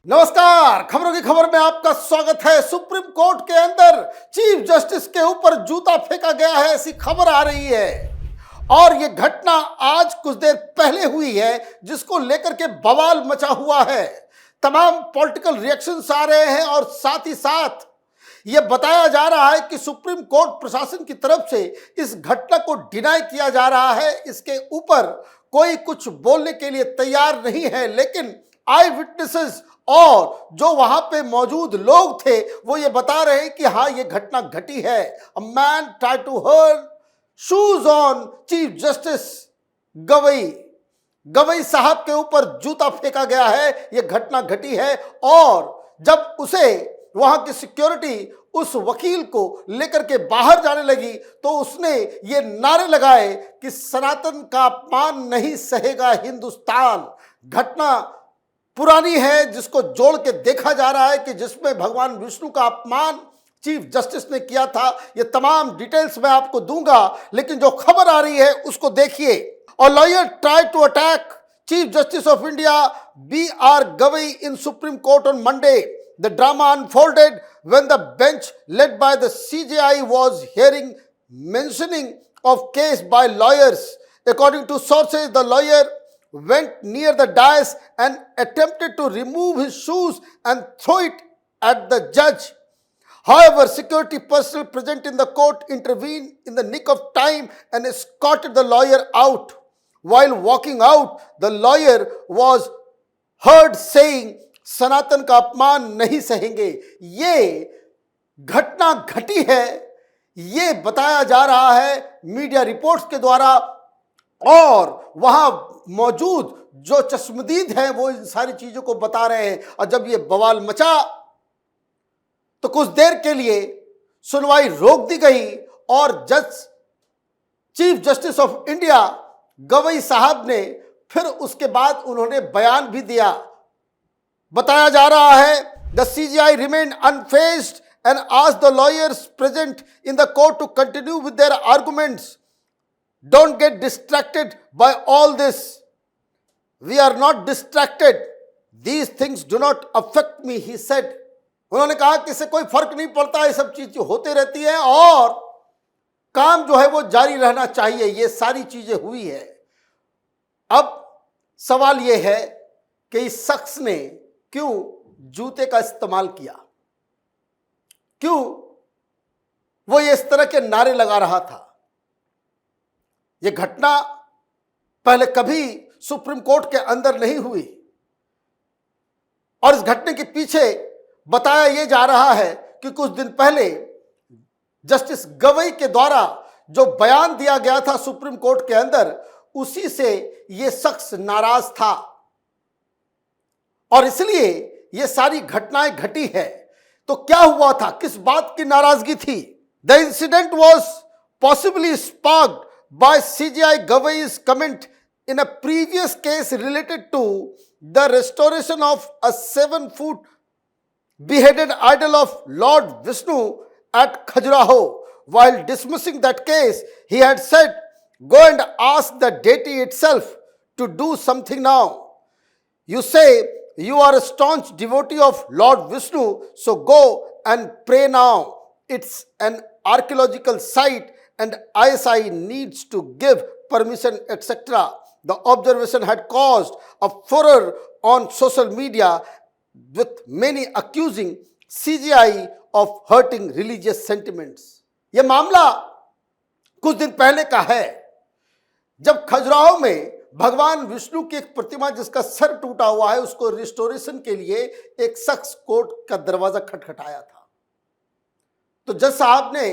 नमस्कार, खबरों की खबर में आपका स्वागत है। सुप्रीम कोर्ट के अंदर चीफ जस्टिस के ऊपर जूता फेंका गया है, ऐसी खबर आ रही है। और ये घटना आज कुछ देर पहले हुई है, जिसको लेकर के बवाल मचा हुआ है। तमाम पॉलिटिकल रिएक्शंस आ रहे हैं और साथ ही साथ ये बताया जा रहा है कि सुप्रीम कोर्ट प्रशासन की तरफ से इस घटना को डिनाई किया जा रहा है। इसके ऊपर कोई कुछ बोलने के लिए तैयार नहीं है, लेकिन आई विटनेसेस और जो वहां पे मौजूद लोग थे वो ये बता रहे हैं कि हाँ, ये घटना घटी है। अ मैन ट्राई टू हर्न shoes on chief justice Gavai साहब के ऊपर जूता फेंका गया है। ये घटना घटी है और जब उसे वहां की सिक्योरिटी उस वकील को लेकर के बाहर जाने लगी तो उसने ये नारे लगाए कि सनातन का अपमान नहीं सहेगा हिंदुस्तान। घटना पुरानी है, जिसको जोड़ के देखा जा रहा है कि जिसमें भगवान विष्णु का अपमान चीफ जस्टिस ने किया था। ये तमाम डिटेल्स मैं आपको दूंगा, लेकिन जो खबर आ रही है उसको देखिए। और lawyer try to attack chief justice of India B.R. Gavai in supreme court on Monday. The drama unfolded when the bench led by the CJI was hearing mentioning of case by lawyers. According to sources, the lawyer went near the dais and attempted to remove his shoes and throw it at the judge. However, security personnel present in the court intervened in the nick of time and escorted the lawyer out. While walking out, the lawyer was heard saying, सनातन का अपमान नहीं सहेंगे। ये घटना घटी है, ये बताया जा रहा है मीडिया रिपोर्ट्स के द्वारा, और वहां मौजूद जो चश्मदीद हैं वो इन सारी चीजों को बता रहे हैं। और जब ये बवाल मचा तो कुछ देर के लिए सुनवाई रोक दी गई और chief justice of India Gavai साहब ने फिर उसके बाद उन्होंने बयान भी दिया। बताया जा रहा है the CJI remained unfazed and asked the lawyers present in the court to continue with their arguments. Don't get distracted by all this. We are not distracted. These things do not affect me, he said. उन्होंने कहा कि इससे कोई फर्क नहीं पड़ता, ये सब चीजें होते रहती हैं और काम जो है वो जारी रहना चाहिए। ये सारी चीजें हुई है। अब सवाल ये है कि इस शख्स ने क्यों जूते का इस्तेमाल किया, क्यों वो ये इस तरह के नारे लगा रहा था। ये घटना पहले कभी सुप्रीम कोर्ट के अंदर नहीं हुई और इस घटने के पीछे बताया यह जा रहा है कि कुछ दिन पहले जस्टिस गवई के द्वारा जो बयान दिया गया था सुप्रीम कोर्ट के अंदर, उसी से यह शख्स नाराज था और इसलिए ये सारी घटनाएं घटी है। तो क्या हुआ था, किस बात की नाराजगी थी? The incident was possibly sparked by CJI Gavai's comment in a previous case related to the restoration of a 7-foot beheaded idol of Lord Vishnu at Khajuraho. While dismissing that case, he had said, "Go and ask the deity itself to do something now. You say you are a staunch devotee of Lord Vishnu, so go and pray now. It's an archaeological site and ISI needs to give permission, etc." The observation had caused a furor on social media, with many accusing CJI of hurting religious sentiments. यह मामला कुछ दिन पहले का है, जब खजुराहो में भगवान विष्णु की एक प्रतिमा जिसका सर टूटा हुआ है, उसको रिस्टोरेशन के लिए एक शख्स कोर्ट का दरवाजा खटखटाया था। तो जज साहब ने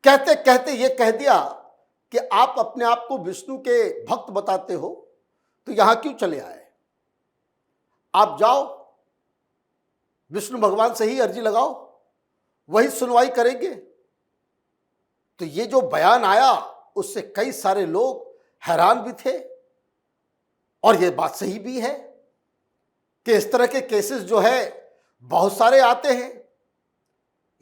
कहते कहते ये कह दिया कि आप अपने आप को विष्णु के भक्त बताते हो, तो यहां क्यों चले आए? आप जाओ विष्णु भगवान से ही अर्जी लगाओ, वही सुनवाई करेंगे। तो ये जो बयान आया उससे कई सारे लोग हैरान भी थे और ये बात सही भी है कि इस तरह के केसेस जो है बहुत सारे आते हैं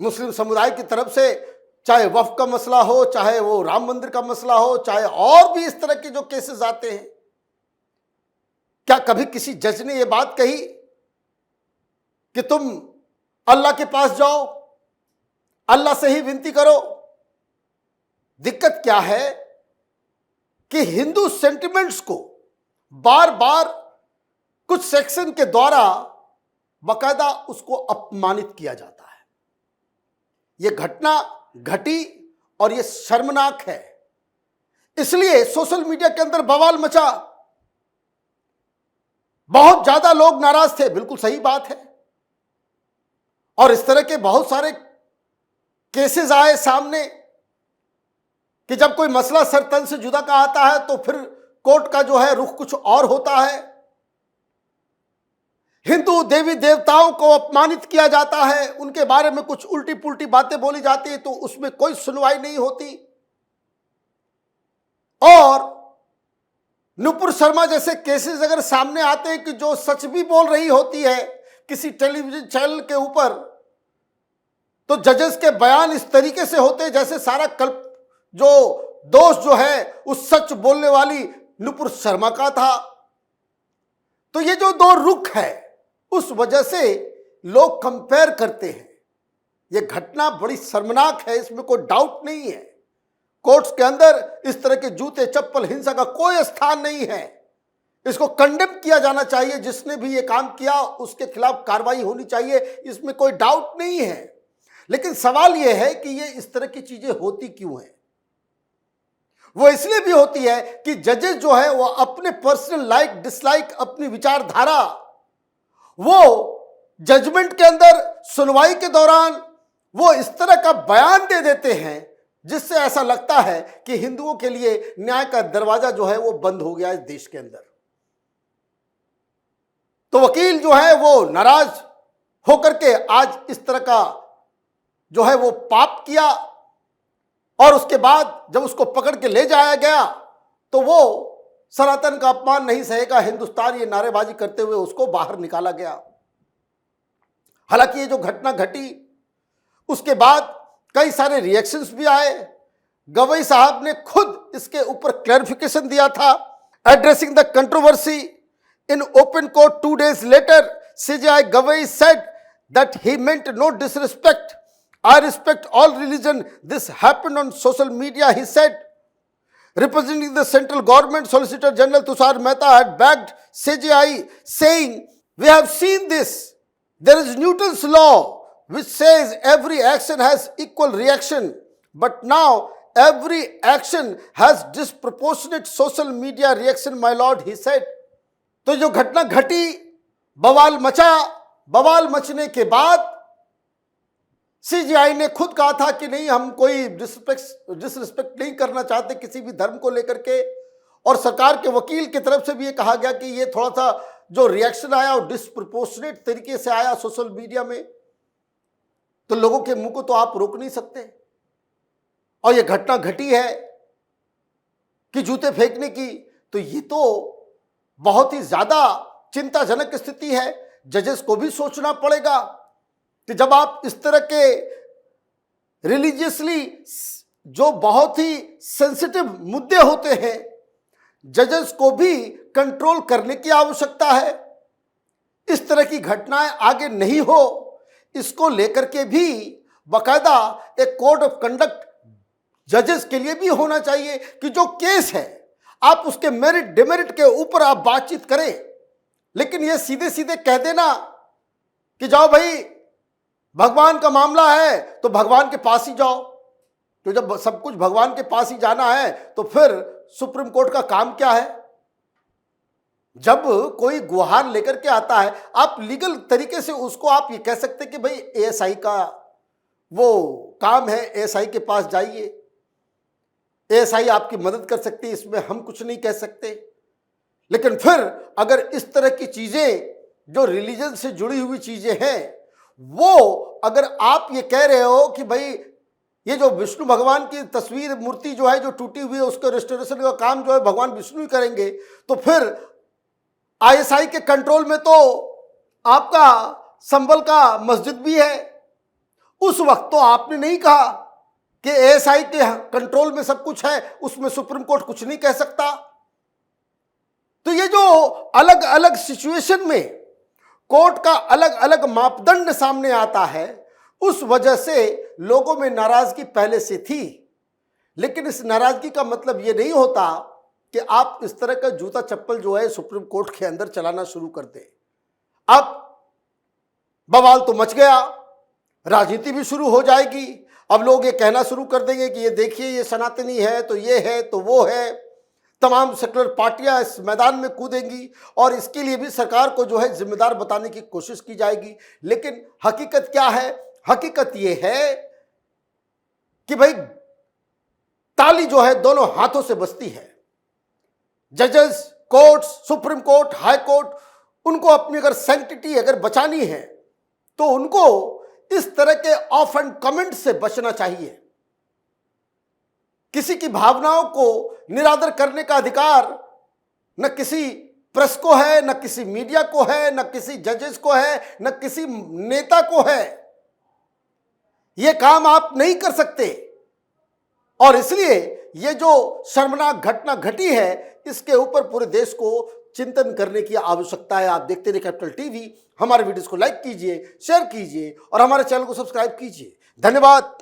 मुस्लिम समुदाय की तरफ से, चाहे वक्फ का मसला हो, चाहे वो राम मंदिर का मसला हो, चाहे और भी इस तरह के जो केसेस आते हैं। क्या कभी किसी जज ने यह बात कही कि तुम अल्लाह के पास जाओ, अल्लाह से ही विनती करो। दिक्कत क्या है कि हिंदू सेंटिमेंट्स को बार बार कुछ सेक्शन के द्वारा बकायदा उसको अपमानित किया जाता है। यह घटना घटी और यह शर्मनाक है, इसलिए सोशल मीडिया के अंदर बवाल मचा। बहुत ज्यादा लोग नाराज थे, बिल्कुल सही बात है। और इस तरह के बहुत सारे केसेस आए सामने कि जब कोई मसला सर तन से जुदा का आता है तो फिर कोर्ट का जो है रुख कुछ और होता है। हिंदू देवी देवताओं को अपमानित किया जाता है, उनके बारे में कुछ उल्टी पुल्टी बातें बोली जाती है तो उसमें कोई सुनवाई नहीं होती। और नुपुर शर्मा जैसे केसेस अगर सामने आते हैं कि जो सच भी बोल रही होती है किसी टेलीविजन चैनल के ऊपर, तो जजेस के बयान इस तरीके से होते हैं जैसे सारा जो दोष जो है उस सच बोलने वाली नुपुर शर्मा का था। तो ये जो दो रुख है उस वजह से लोग कंपेयर करते हैं। ये घटना बड़ी शर्मनाक है, इसमें कोई डाउट नहीं है। कोर्ट्स के अंदर इस तरह के जूते चप्पल हिंसा का कोई स्थान नहीं है। इसको कंडेम किया जाना चाहिए, जिसने भी ये काम किया उसके खिलाफ कार्रवाई होनी चाहिए, इसमें कोई डाउट नहीं है। लेकिन सवाल यह है कि ये इस तरह की चीजें होती क्यों हैं। वो इसलिए भी होती है कि जजेस जो है वो अपने पर्सनल लाइक डिसलाइक, अपनी विचारधारा वो जजमेंट के अंदर सुनवाई के दौरान वो इस तरह का बयान दे देते हैं जिससे ऐसा लगता है कि हिंदुओं के लिए न्याय का दरवाजा जो है वो बंद हो गया इस देश के अंदर। तो वकील जो है वो नाराज होकर के आज इस तरह का जो है वो पाप किया, और उसके बाद जब उसको पकड़ के ले जाया गया तो वो सनातन का अपमान नहीं सहेगा हिंदुस्तान, ये नारेबाजी करते हुए उसको बाहर निकाला गया। हालांकि ये जो घटना घटी उसके बाद कई सारे रिएक्शंस भी आए। गवई साहब ने खुद इसके ऊपर क्लैरिफिकेशन दिया था। Addressing the controversy in open court 2 days later, CJI Gavai said that he meant no disrespect. I respect all religion. This happened on social media, he said. Representing the central government, Solicitor General Tushar Mehta had backed CJI, saying, "We have seen this. There is Newton's law which says every action has equal reaction, but now every action has disproportionate social media reaction, my lord," he said. तो जो घटना घटी, बवाल मचा, बवाल मचने के बाद CGI ने खुद कहा था कि नहीं, हम कोई डिसरिस्पेक्ट नहीं करना चाहते किसी भी धर्म को लेकर के। और सरकार के वकील की तरफ से भी ये कहा गया कि ये थोड़ा सा जो रिएक्शन आया वो डिस्प्रोपोर्शनेट तरीके से आया सोशल मीडिया में, तो लोगों के मुंह को तो आप रोक नहीं सकते। और ये घटना घटी है कि जूते फेंकने की, तो ये तो बहुत ही ज्यादा चिंताजनक स्थिति है। जजेस को भी सोचना पड़ेगा कि जब आप इस तरह के रिलीजियसली जो बहुत ही सेंसिटिव मुद्दे होते हैं, जजेस को भी कंट्रोल करने की आवश्यकता है। इस तरह की घटनाएं आगे नहीं हो, इसको लेकर के भी बाकायदा एक कोड ऑफ कंडक्ट जजेस के लिए भी होना चाहिए कि जो केस है आप उसके मेरिट डिमेरिट के ऊपर आप बातचीत करें। लेकिन ये सीधे सीधे कह देना कि जाओ भाई भगवान का मामला है तो भगवान के पास ही जाओ, तो जब सब कुछ भगवान के पास ही जाना है तो फिर सुप्रीम कोर्ट का काम क्या है। जब कोई गुहार लेकर के आता है, आप लीगल तरीके से उसको आप ये कह सकते कि भाई एएसआई का वो काम है, एएसआई के पास जाइए, एएसआई आपकी मदद कर सकती है, इसमें हम कुछ नहीं कह सकते। लेकिन फिर अगर इस तरह की चीजें जो रिलीजन से जुड़ी हुई चीजें हैं, वो अगर आप ये कह रहे हो कि भाई ये जो विष्णु भगवान की तस्वीर मूर्ति जो है जो टूटी हुई है उसको रेस्टोरेशन का काम जो है भगवान विष्णु ही करेंगे, तो फिर आईएसआई के कंट्रोल में तो आपका संबल का मस्जिद भी है। उस वक्त तो आपने नहीं कहा कि एएसआई के कंट्रोल में सब कुछ है, उसमें सुप्रीम कोर्ट कुछ नहीं कह सकता। तो ये जो अलग अलग सिचुएशन में कोर्ट का अलग अलग मापदंड सामने आता है, उस वजह से लोगों में नाराजगी पहले से थी। लेकिन इस नाराजगी का मतलब यह नहीं होता कि आप इस तरह का जूता चप्पल जो है सुप्रीम कोर्ट के अंदर चलाना शुरू कर दें। अब बवाल तो मच गया, राजनीति भी शुरू हो जाएगी। अब लोग ये कहना शुरू कर देंगे कि ये देखिए ये सनातनी है तो ये है तो वो है। तमाम सेकुलर पार्टियां इस मैदान में कूदेंगी और इसके लिए भी सरकार को जो है जिम्मेदार बताने की कोशिश की जाएगी। लेकिन हकीकत क्या है? हकीकत ये है कि भाई ताली जो है दोनों हाथों से बजती है। जजेस, courts, supreme court, high court, उनको अपनी अगर सैंक्टिटी अगर बचानी है तो उनको इस तरह के ऑफ एंड कमेंट से बचना चाहिए। किसी की भावनाओं को निरादर करने का अधिकार न किसी प्रेस को है, न किसी मीडिया को है, न किसी जजेस को है, न किसी नेता को है। यह काम आप नहीं कर सकते। और इसलिए ये जो शर्मनाक घटना घटी है, इसके ऊपर पूरे देश को चिंतन करने की आवश्यकता है। आप देखते रहिए कैपिटल टीवी। हमारे वीडियोस को लाइक कीजिए, शेयर कीजिए और हमारे चैनल को सब्सक्राइब कीजिए। धन्यवाद।